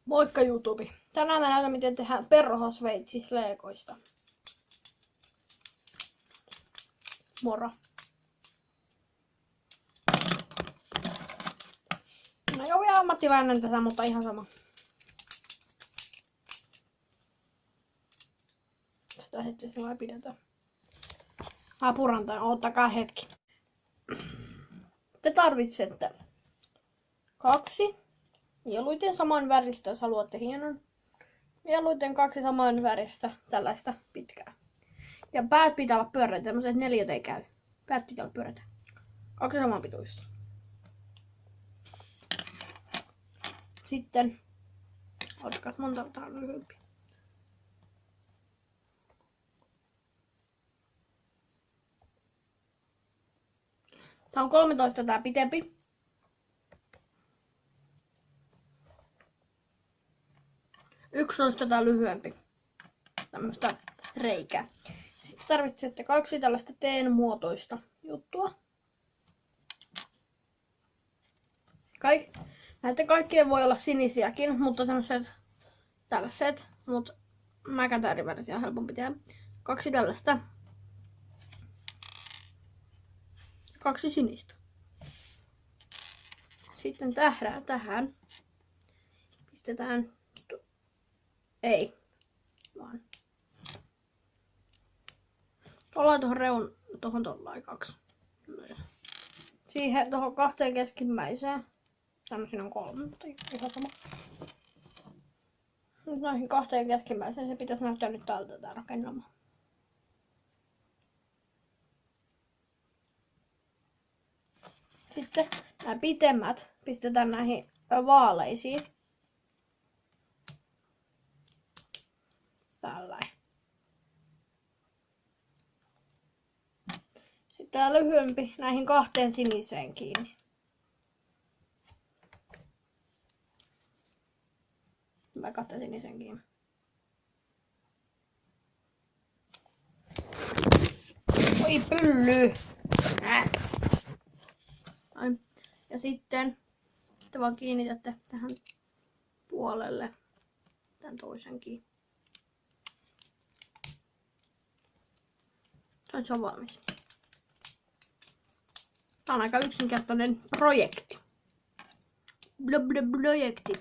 Moikka YouTube! Tänään mä näytän miten tehdään perhosveitsi leekoista. Moro! No joo, vielä ammattilainen tässä, mutta ihan sama. Sitä sitten sillä pidetään. Apurantaan, ottakaa hetki. Te tarvitsette 2 mieluiten saman väristä, jos haluatte hienon. Mieluiten 2 saman väristä, tällaista pitkää. Ja päät pitää olla pyöreitä, tämmöiset 4 ei käy. Päät pitää olla pyöreitä. 2 saman pituista. Sitten, ottakaa monta otetaan lyhyempi. Tää on 13 tää pitempi. Yksi on tätä lyhyempi. Tämmöstä reikää. Sitten tarvitsette 2 tällaista teen-muotoista juttua. Näitä kaikkien voi olla sinisiäkin, mutta tällaiset. Mutta mä käytän eri värisiä, on helpompi tehdä. 2 tällaista. 2 sinistä. Sitten tähän pistetään ei, vaan ollaan tuohon tollain 2. Siihen tuohon 2 keskimmäiseen. Tämmöisiä on 3, mutta ihan sama. Nyt noihin 2 keskimmäiseen se pitäisi näyttää nyt tältä tää rakennelma. Sitten nämä pitemmät pistetään näihin vaaleisiin. Tällainen. Sitten tää lyhyempi näihin 2 siniseen kiinni. Mä 2 siniseen kiinni. Oi pylly! Ja sitten te vaan kiinnitätte tähän puolelle tämän toisenkin. Se on valmis. Tämä on aika yksinkertainen projekti. Projekti.